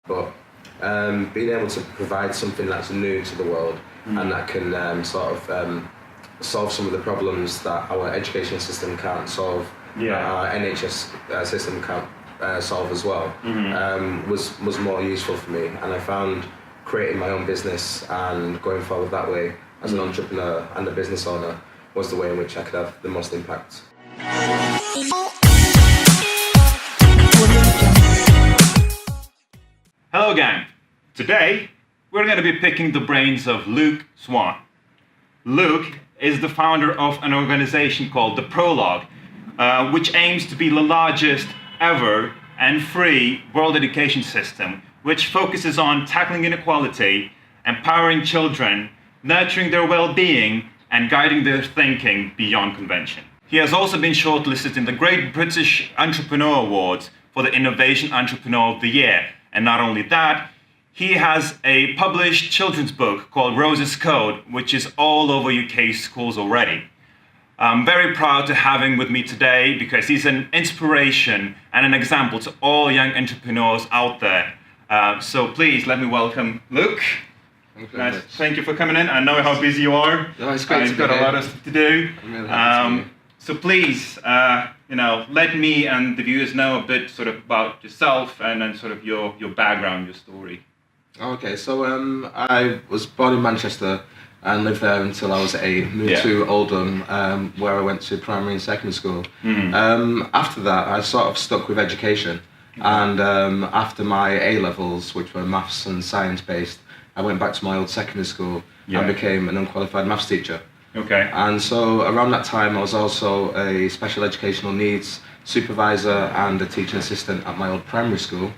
but being able to provide something that's new to the world and that can solve some of the problems that our education system can't solve, that our NHS system can't solve as well, was more useful for me. And I found creating my own business and going forward that way as an entrepreneur and a business owner was the way in which I could have the most impact. Hello gang! Today we're going to be picking the brains of Luke Swann. Luke is the founder of an organization called the Prologue, which aims to be the largest ever and free world education system, which focuses on tackling inequality, empowering children, nurturing their well-being, and guiding their thinking beyond convention. He has also been shortlisted in the Great British Entrepreneur Awards for the Innovation Entrepreneur of the Year. And not only that, he has a published children's book called Rosa's Code, which is all over UK schools already. I'm very proud to have him with me today because he's an inspiration and an example to all young entrepreneurs out there. So please let me welcome Luke. Thank you for coming in. I know how busy you are. No, it's great. You've got a lot of stuff to do. I'm really happy to be here. So please, let me and the viewers know a bit sort of about yourself and then sort of your background, your story. Okay, so I was born in Manchester and lived there until I was 8. Moved to Oldham, where I went to primary and secondary school. After that, I sort of stuck with education. And after my A-levels, which were maths and science based, I went back to my old secondary school and became an unqualified maths teacher. Okay. And so around that time I was also a special educational needs supervisor and a teaching assistant at my old primary school,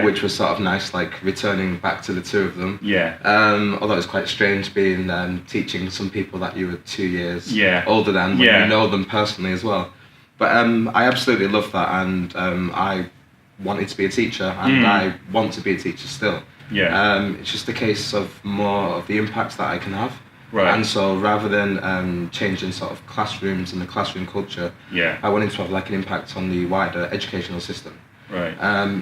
which was sort of nice, like returning back to the two of them. Although it was quite strange being teaching some people that you were 2 years older than, when you know them personally as well. But I absolutely loved that, and I wanted to be a teacher, and I want to be a teacher still. It's just a case of more of the impact that I can have. And so rather than changing sort of classrooms and the classroom culture, I wanted to have like an impact on the wider educational system.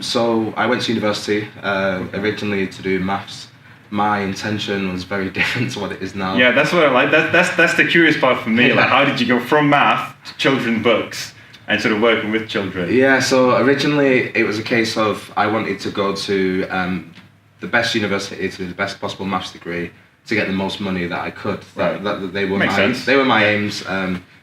So I went to university originally to do maths. My intention was very different to what it is now. Yeah, that's what I like. That's the curious part for me. Like, how did you go from math to children's books and sort of working with children? Yeah, so originally it was a case of I wanted to go to the best university to do the best possible maths degree, to get the most money that I could. That they were they were my aims.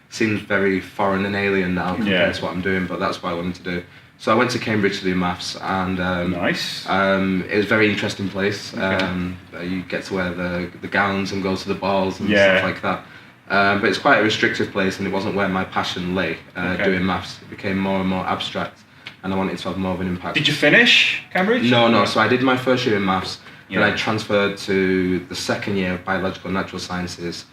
Seems very foreign and alien now compared to what I'm doing, but that's what I wanted to do. So I went to Cambridge to do maths, and it was a very interesting place. You get to wear the gowns and go to the balls and stuff like that. But it's quite a restrictive place, and it wasn't where my passion lay. Doing maths, it became more and more abstract, and I wanted to have more of an impact. Did you finish Cambridge? No. So I did my first year in maths. Then I transferred to the second year of biological and natural sciences.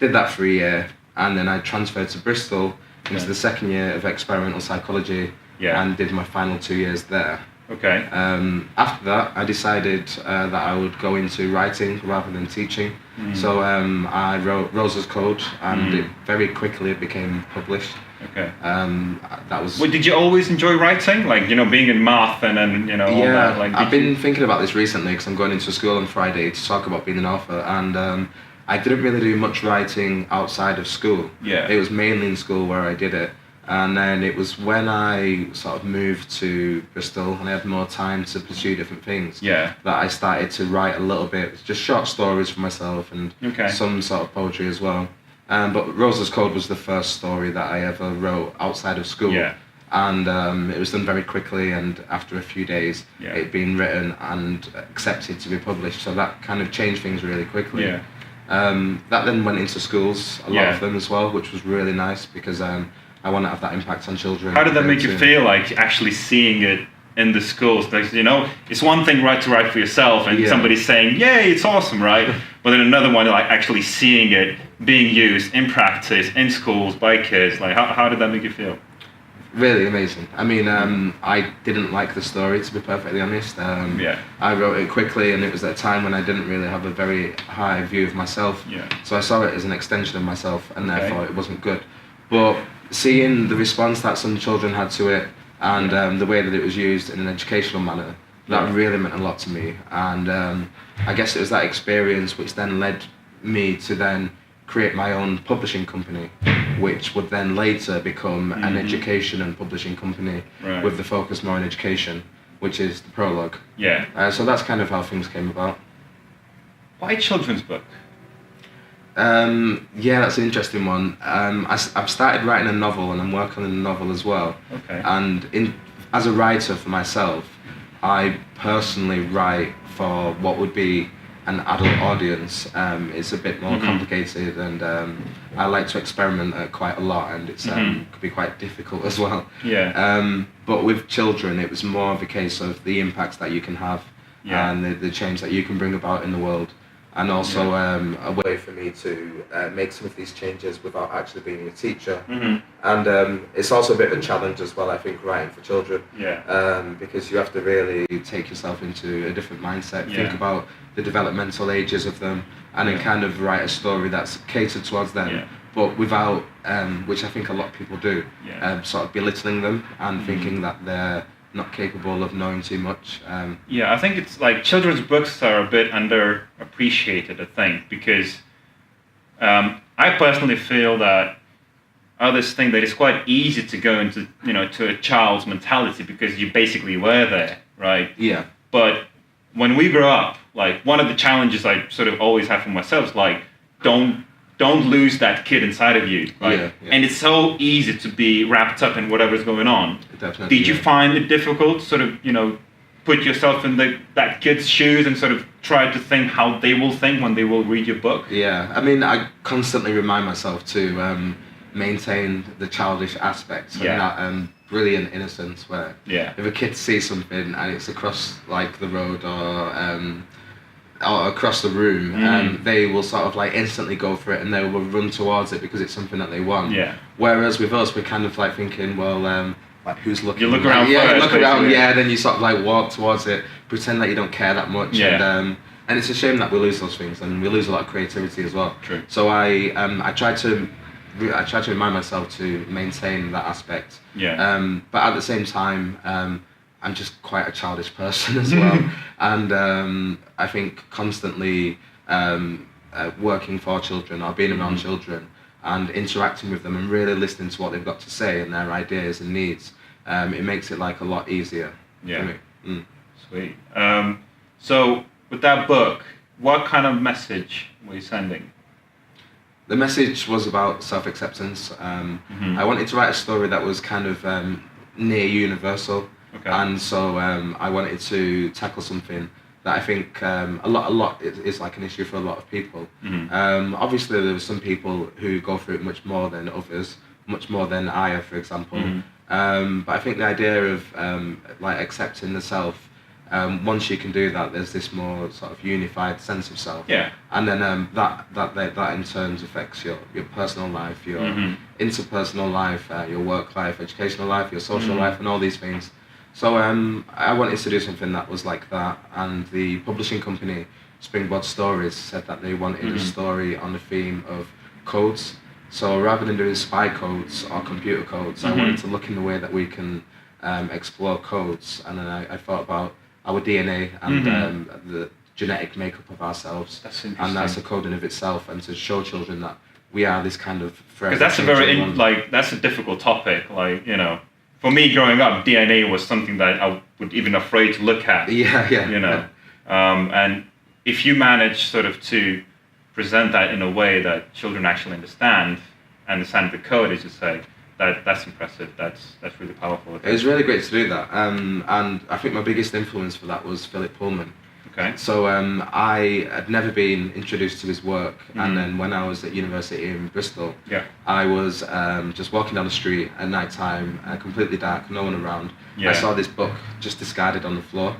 Did that for a year, and then I transferred to Bristol into the second year of experimental psychology, and did my final 2 years there. After that, I decided that I would go into writing rather than teaching. So I wrote Rosa's Code, and it very quickly became published. That was. Well, did you always enjoy writing, like being in math and then all that? Like, I've been thinking about this recently because I'm going into school on Friday to talk about being an author, and I didn't really do much writing outside of school. It was mainly in school where I did it, and then it was when I sort of moved to Bristol and I had more time to pursue different things that I started to write a little bit, just short stories for myself and some sort of poetry as well. But Rosa's Code was the first story that I ever wrote outside of school. And it was done very quickly, and after a few days it had been written and accepted to be published, so that kind of changed things really quickly. That then went into schools, a lot of them as well, which was really nice because I want to have that impact on children. How did that make you feel, like actually seeing it in the schools? Like, it's one thing to write for yourself and somebody's saying, yay, it's awesome, right? But then another one, like actually seeing it being used in practice in schools by kids. Like, how did that make you feel? Really amazing. I mean, I didn't like the story, to be perfectly honest. I wrote it quickly, and it was at a time when I didn't really have a very high view of myself. So I saw it as an extension of myself, and therefore it wasn't good. But seeing the response that some children had to it, and the way that it was used in an educational manner, That really meant a lot to me, and I guess it was that experience which then led me to then create my own publishing company, which would then later become an education and publishing company with the focus more on education, which is the Prologue. Yeah. So that's kind of how things came about. Why children's book? Yeah, that's an interesting one. I've started writing a novel, and I'm working on a novel as well. Okay. And as a writer for myself, I personally write for what would be an adult audience. It's a bit more complicated, and I like to experiment quite a lot, and it's could be quite difficult as well. Yeah. But with children, it was more of a case of the impacts that you can have and the change that you can bring about in the world. And also a way for me to make some of these changes without actually being a teacher. And it's also a bit of a challenge as well, I think, writing for children. Because you have to really take yourself into a different mindset, think about the developmental ages of them, and then kind of write a story that's catered towards them, but without, which I think a lot of people do, sort of belittling them and thinking that they're not capable of knowing too much. Yeah, I think it's like children's books are a bit underappreciated, I think, because I personally feel that this thing that it's quite easy to go into, to a child's mentality because you basically were there, right? Yeah. But when we grow up, like one of the challenges I sort of always have for myself is like, don't lose that kid inside of you, right? Yeah. And it's so easy to be wrapped up in whatever's going on. Definitely. Did you find it difficult to sort of, put yourself in that kid's shoes and sort of try to think how they will think when they will read your book? Yeah, I mean, I constantly remind myself to maintain the childish aspects and that brilliant innocence where if a kid sees something and it's across like the road or across the room, they will sort of like instantly go for it and they will run towards it because it's something that they want. Yeah. Whereas with us, we're kind of like thinking, well, like who's looking? You look around first. Look around, then you sort of like walk towards it, pretend that you don't care that much. Yeah. And it's a shame that we lose those things and we lose a lot of creativity as well. True. So I try to remind myself to maintain that aspect. Yeah. But at the same time, I'm just quite a childish person as well, and I think constantly working for children or being around children and interacting with them and really listening to what they've got to say and their ideas and needs, it makes it like a lot easier for me. Sweet. So with that book, what kind of message were you sending? The message was about self-acceptance. I wanted to write a story that was kind of near universal. Okay. And so I wanted to tackle something that I think a lot is like an issue for a lot of people. Obviously, there are some people who go through it much more than others, much more than I have, for example. But I think the idea of like accepting the self, once you can do that, there's this more sort of unified sense of self. Yeah. And then that in turn affects your personal life, your interpersonal life, your work life, educational life, your social life, and all these things. So I wanted to do something that was like that, and the publishing company, Springboard Stories, said that they wanted a story on the theme of codes. So rather than doing spy codes or computer codes, I wanted to look in the way that we can explore codes, and then I thought about our DNA and the genetic makeup of ourselves. That's interesting. And that's a code in of itself, and to show children that we are this kind of... Because that's that's a difficult topic, For me, growing up, DNA was something that I would even afraid to look at. And if you manage sort of to present that in a way that children actually understand the code, as you say, that's impressive. That's really powerful. It was really great to do that. And I think my biggest influence for that was Philip Pullman. Okay. So I had never been introduced to his work, and then when I was at university in Bristol, I was just walking down the street at night time, completely dark, no one around. I saw this book just discarded on the floor,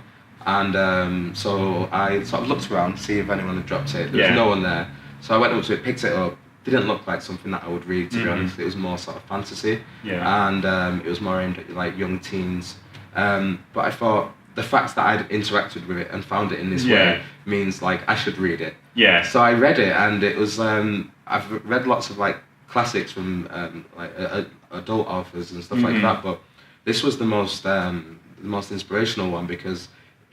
and so I sort of looked around to see if anyone had dropped it. There was no one there, so I went up to it, picked it up. Didn't look like something that I would read, to be honest. It was more sort of fantasy, and it was more aimed at like young teens. But I thought, the fact that I'd interacted with it and found it in this way means like I should read it. Yeah. So I read it, and it was I've read lots of like classics from like adult authors and stuff like that, but this was the most inspirational one because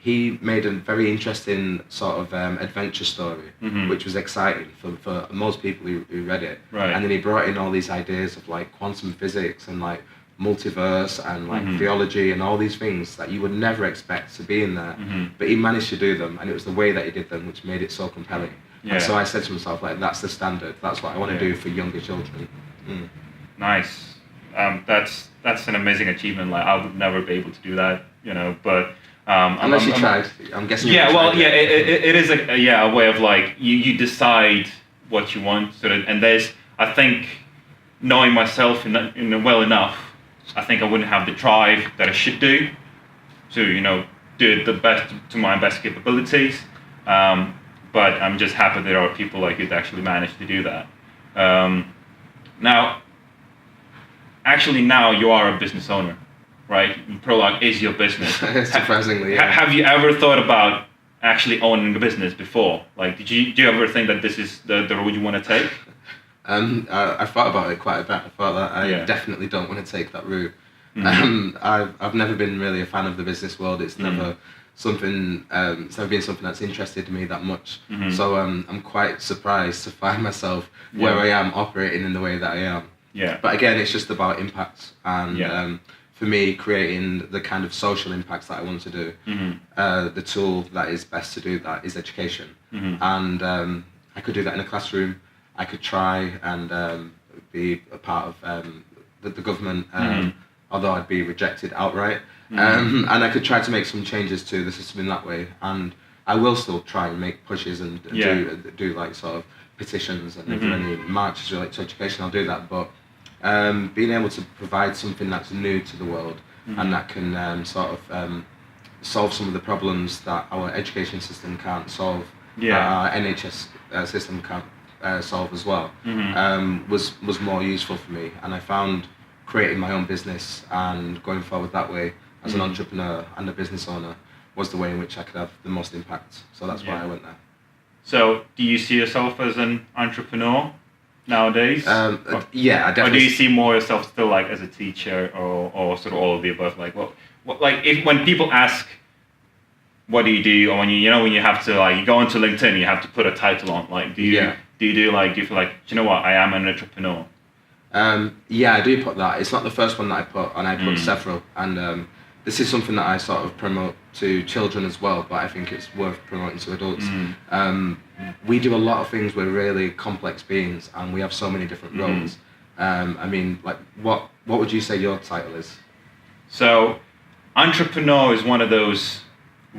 he made a very interesting sort of adventure story, which was exciting for most people who read it. Right. And then he brought in all these ideas of like quantum physics and like multiverse and like theology and all these things that you would never expect to be in there. But he managed to do them, and it was the way that he did them which made it so compelling. And so I said to myself, like, that's the standard. That's what I want to do for younger children. Nice. That's an amazing achievement. Like, I would never be able to do that, you know. But unless you tried, I'm guessing. It is a way of like you decide what you want, and there's, I think, knowing myself in well enough, I think I wouldn't have the drive that I should do to, you know, do the best to my best capabilities. But I'm just happy there are people like you that actually manage to do that. Now you are a business owner, right? Prologue is your business. Surprisingly, yeah. Have you ever thought about actually owning a business before? Like, do you ever think that this is the road you want to take? I thought about it quite a bit. I thought that I definitely don't want to take that route. I've never been really a fan of the business world. It's never something. It's never been something that's interested me that much. So I'm quite surprised to find myself where I am, operating in the way that I am. Yeah. But again, it's just about impact, and for me, creating the kind of social impacts that I want to do. The tool that is best to do that is education, and I could do that in a classroom. I could try and be a part of the government, although I'd be rejected outright. And I could try to make some changes to the system in that way. And I will still try and make pushes and do like sort of petitions, and if there are any marches related to education, I'll do that. But being able to provide something that's new to the world and that can sort of solve some of the problems that our education system can't solve, our NHS system can't solve as well, was more useful for me. And I found creating my own business and going forward that way as an entrepreneur and a business owner was the way in which I could have the most impact. So that's why I went there. So do you see yourself as an entrepreneur nowadays? Yeah, I definitely. Or do you see more yourself still like as a teacher, or sort of all of the above? Like, what like when people ask, what do you do, or when you have to, like, you go onto LinkedIn, you have to put a title on. Like, do you feel like, do you know what, I am an entrepreneur? Yeah, I do put that. It's not the first one that I put, and I put several. And this is something that I sort of promote to children as well, but I think it's worth promoting to adults. We do a lot of things. We're really complex beings, and we have so many different roles. I mean, like, what would you say your title is? So, entrepreneur is one of those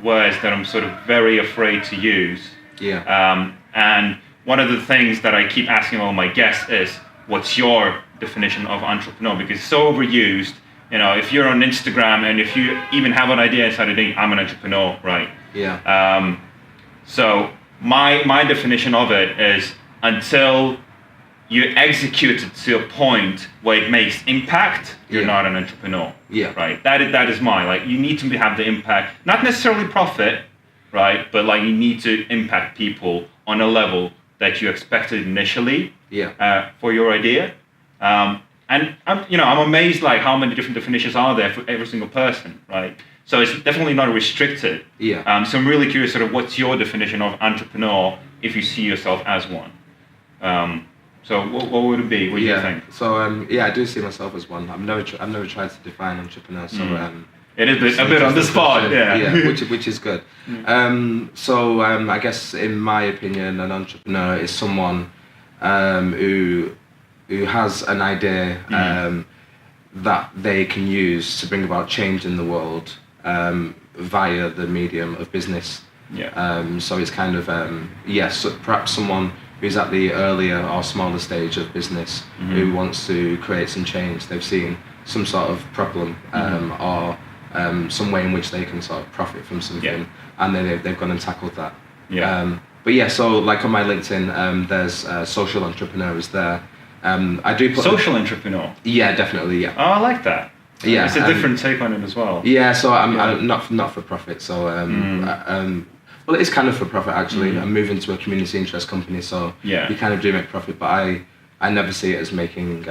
words that I'm sort of very afraid to use. Yeah. And one of the things that I keep asking all my guests is, what's your definition of entrepreneur? Because it's so overused. You know, if you're on Instagram and if you even have an idea inside of it, I'm an entrepreneur, right? Yeah. So my definition of it is, until you execute it to a point where it makes impact, you're not an entrepreneur. Yeah. Right. That is mine. Like, you need to have the impact, not necessarily profit, right? But like, you need to impact people on a level that you expected initially. Yeah. For your idea. And I'm amazed like how many different definitions are there for every single person, right? So it's definitely not restricted. Yeah. So I'm really curious, sort of, what's your definition of entrepreneur if you see yourself as one? So what would it be? What do you think? So I do see myself as one. I've never tried to define entrepreneur. So it is a bit on the spot. Yeah. Which is good. So I guess in my opinion, an entrepreneur is someone who has an idea that they can use to bring about change in the world via the medium of business. Yeah. So it's kind of so perhaps someone who's at the earlier or smaller stage of business who wants to create some change. They've seen some sort of problem or some way in which they can sort of profit from something, and then they've gone and tackled that. Yeah. But so like on my LinkedIn, there's social entrepreneurs there. I do put social entrepreneur. Yeah, definitely. Yeah. Oh, I like that. Yeah, it's a different take on it as well. Yeah, so I'm not for profit. So well, it is kind of for profit actually. I'm moving to a community interest company, so you kind of do make profit. But I never see it as making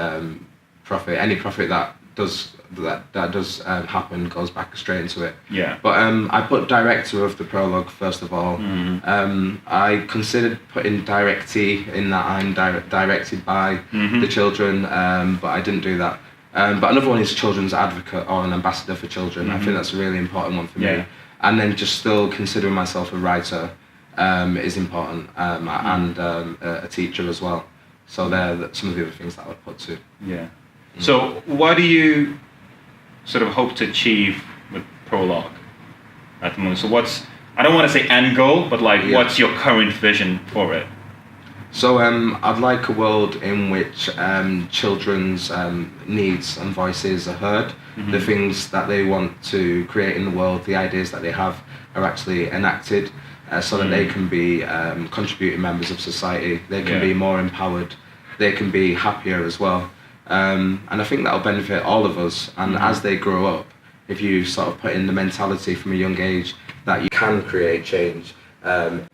profit. Any profit that does that does happen goes back straight into it. Yeah. But I put director of the prologue first of all. I considered putting directee in that I'm directed by the children, but I didn't do that. But another one is children's advocate or an ambassador for children. I think that's a really important one for me. And then just still considering myself a writer is important, and a teacher as well. So they're some of the other things that I would put too. Yeah. So what do you sort of hope to achieve with Prologue at the moment? So I don't want to say end goal, but like what's your current vision for it? So I'd like a world in which children's needs and voices are heard. The things that they want to create in the world, the ideas that they have are actually enacted, so that they can be contributing members of society. They can be more empowered. They can be happier as well. And I think that'll benefit all of us. And as they grow up, if you sort of put in the mentality from a young age that you can create change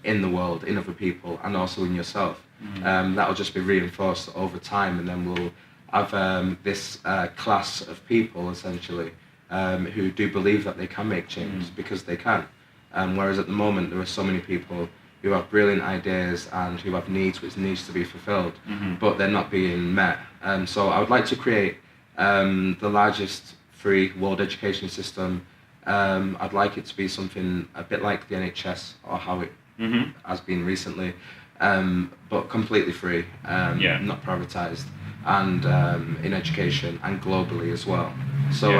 in the world, in other people, and also in yourself, that'll just be reinforced over time, and then we'll have this class of people essentially who do believe that they can make change because they can. Whereas at the moment there are so many people who have brilliant ideas and who have needs which needs to be fulfilled, but they're not being met. So I would like to create the largest free world education system. I'd like it to be something a bit like the NHS or how it has been recently, but completely free, not privatised, and in education and globally as well. So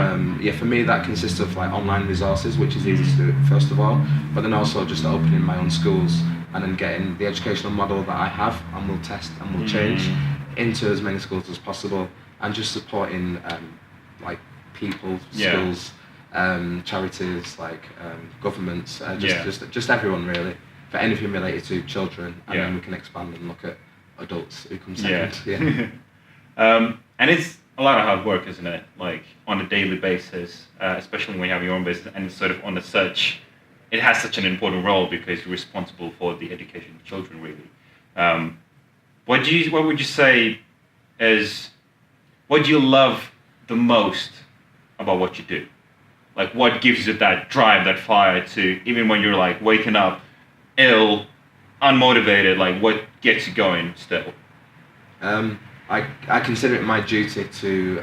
for me that consists of like online resources, which is easy to do first of all, but then also just opening my own schools and then getting the educational model that I have and will test and will change into as many schools as possible, and just supporting like people, schools, charities, like governments, just everyone really, for anything related to children, and then we can expand and look at adults who come second. And it's a lot of hard work, isn't it? Like on a daily basis, especially when you have your own business, and sort of on the search, it has such an important role because you're responsible for the education of children, really. What would you say is, what do you love the most about what you do? Like what gives you that drive, that fire to, even when you're like waking up ill, unmotivated, like what gets you going still? I consider it my duty to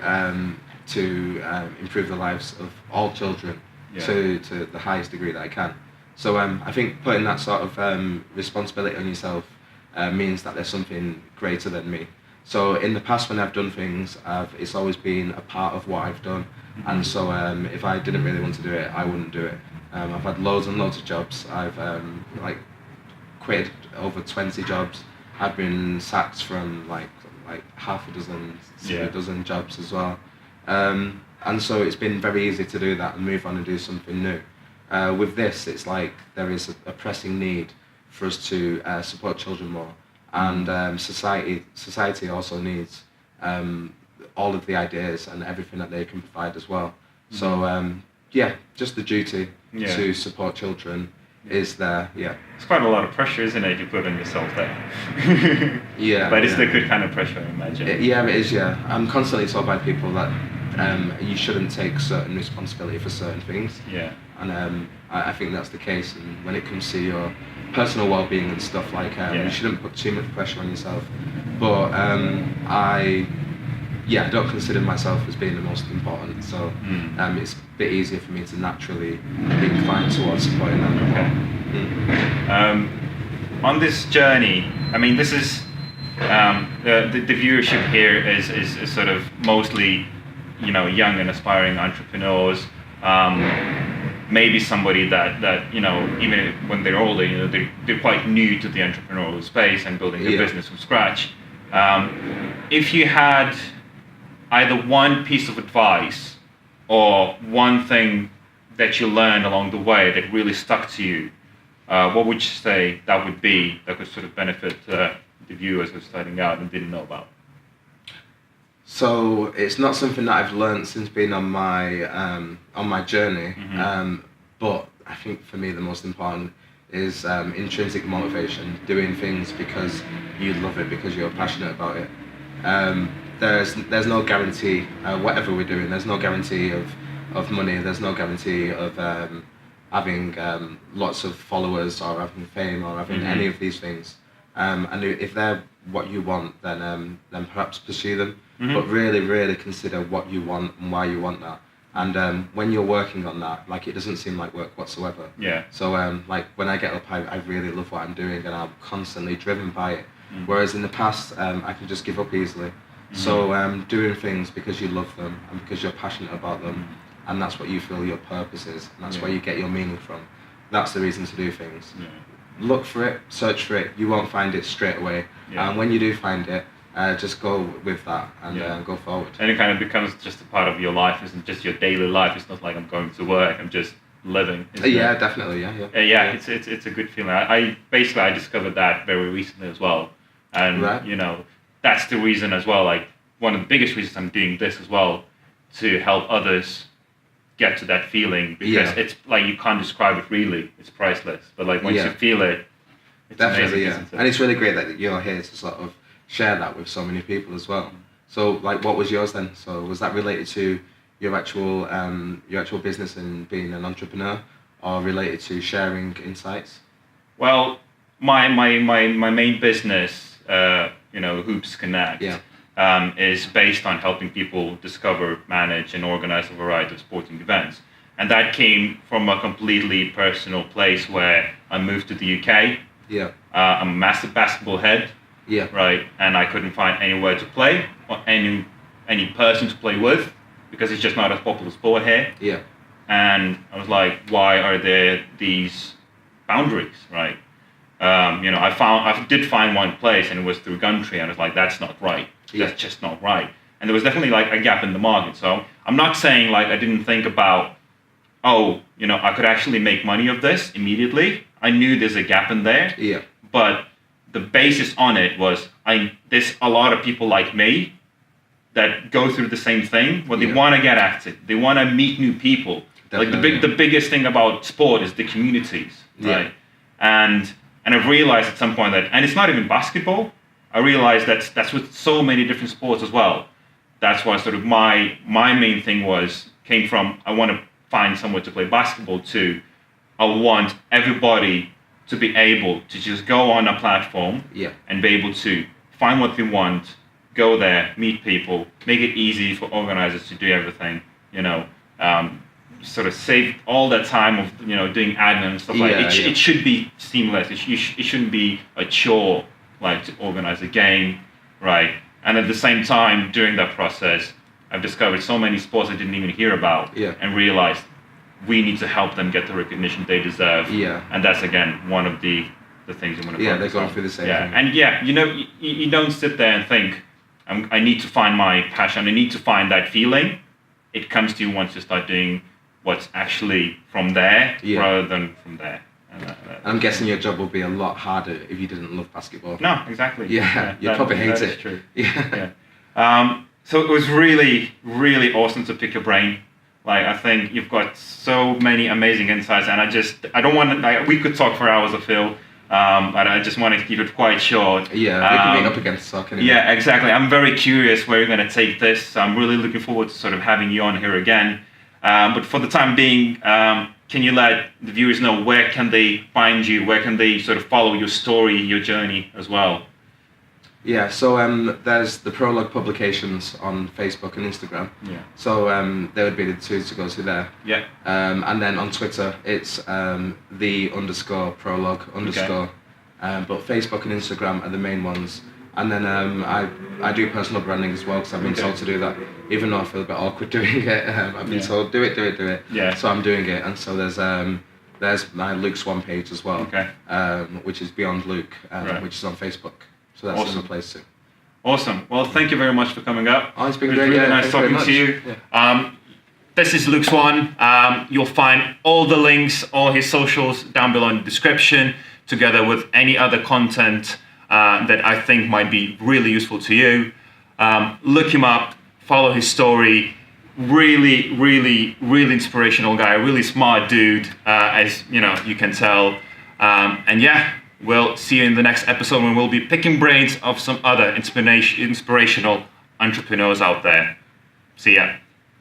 improve the lives of all children to the highest degree that I can. So I think putting that sort of responsibility on yourself means that there's something greater than me. So in the past when I've done things, it's always been a part of what I've done, and so if I didn't really want to do it, I wouldn't do it. I've had loads and loads of jobs. I've quit over 20 jobs. I've been sacked from like half a dozen, a dozen jobs as well. And so it's been very easy to do that and move on and do something new. With this, it's like there is a pressing need for us to support children more, and society also needs all of the ideas and everything that they can provide as well. So just the duty to support children is there. It's quite a lot of pressure, isn't it, you put on yourself there? But it's the good kind of pressure, I imagine. It is. I'm constantly told by people that you shouldn't take certain responsibility for certain things. And I think that's the case. And when it comes to your personal well-being and stuff, like you shouldn't put too much pressure on yourself. But I don't consider myself as being the most important. So it's a bit easier for me to naturally be inclined towards supporting them. On this journey, I mean, this is the viewership here is sort of mostly, young and aspiring entrepreneurs. Maybe somebody that even when they're older, they're quite new to the entrepreneurial space and building their business from scratch. If you had either one piece of advice or one thing that you learned along the way that really stuck to you, what would you say that would be that could sort of benefit the viewers who are starting out and didn't know about? So it's not something that I've learned since being on my journey, but I think for me the most important is intrinsic motivation, doing things because you love it, because you're passionate about it. there's no guarantee, whatever we're doing, there's no guarantee of money, there's no guarantee of having lots of followers or having fame or having any of these things. And if they're what you want, then perhaps pursue them. But really, really consider what you want and why you want that. And when you're working on that, like, it doesn't seem like work whatsoever. Yeah. So like when I get up, I really love what I'm doing, and I'm constantly driven by it. Whereas in the past, I can just give up easily. So doing things because you love them and because you're passionate about them, and that's what you feel your purpose is, and that's where you get your meaning from. That's the reason to do things. Yeah. Look for it, search for it. You won't find it straight away. And when you do find it, just go with that and go forward. And it kind of becomes just a part of your life. It's just your daily life. It's not like I'm going to work. I'm just living. Yeah, definitely. Yeah. It's a good feeling. I discovered that very recently as well, and that's the reason as well. Like, one of the biggest reasons I'm doing this as well, to help others get to that feeling, because it's like, you can't describe it really. It's priceless. But like, once you feel it, it's definitely amazing, isn't it? And it's really great that you're here to sort of share that with so many people as well. So like, what was yours then? So was that related to your actual business and being an entrepreneur, or related to sharing insights? Well, my main business, Hoops Connect, is based on helping people discover, manage, and organize a variety of sporting events. And that came from a completely personal place where I moved to the UK. Yeah. I'm a massive basketball head. Yeah. Right. And I couldn't find anywhere to play or any person to play with, because it's just not a popular sport here. Yeah. And I was like, why are there these boundaries, right? I did find one place, and it was through Gumtree, and I was like, that's not right. That's just not right. And there was definitely like a gap in the market. So I'm not saying like I didn't think about, I could actually make money of this immediately. I knew there's a gap in there. Yeah. But the basis on it was, there's a lot of people like me that go through the same thing, where they want to get active, they want to meet new people. Definitely. Like the biggest thing about sport is the communities, right? And I've realized at some point that, and it's not even basketball, I realized that's with so many different sports as well. That's why sort of my main thing came from, I want to find somewhere to play basketball, to I want everybody to be able to just go on a platform and be able to find what they want, go there, meet people, make it easy for organizers to do everything, sort of save all that time of, doing admin and stuff like that. It should be seamless. It shouldn't be a chore, like, to organize a game, right? And at the same time, during that process, I've discovered so many sports I didn't even hear about, and realized we need to help them get the recognition they deserve. Yeah. And that's, again, one of the things you want to focus on. They're going through the same thing. And you don't sit there and think, I need to find my passion, I need to find that feeling. It comes to you once you start doing what's actually from there, rather than from there. And I'm guessing your job would be a lot harder if you didn't love basketball. No, exactly. You'd probably hate it. That is true. So it was really, really awesome to pick your brain. Like, I think you've got so many amazing insights, and I don't want to, we could talk for hours, I feel, but I just want to keep it quite short. Yeah, we can meet up against soccer. Anyway. Yeah, exactly. I'm very curious where you're going to take this. I'm really looking forward to sort of having you on here again. But for the time being, can you let the viewers know where can they find you? Where can they sort of follow your story, your journey as well? Yeah, so there's the Prologue publications on Facebook and Instagram. Yeah. So there would be the two to go to there. Yeah. And then on Twitter, it's _Prologue_. Okay. But Facebook and Instagram are the main ones. And then I do personal branding as well, because I've been told to do that. Even though I feel a bit awkward doing it, I've been told, do it. Yeah. So I'm doing it. And so there's my Luke Swann page as well, which is Beyond Luke, which is on Facebook. So that's awesome. Another place too. Awesome. Well, thank you very much for coming up. Oh, it's been great. Really nice talking to you. Yeah. This is Luke Swann. You'll find all the links, all his socials down below in the description, together with any other content that I think might be really useful to you. Look him up, follow his story. Really, really, really inspirational guy, really smart dude, as you can tell. We'll see you in the next episode when we'll be picking brains of some other inspirational entrepreneurs out there. See ya.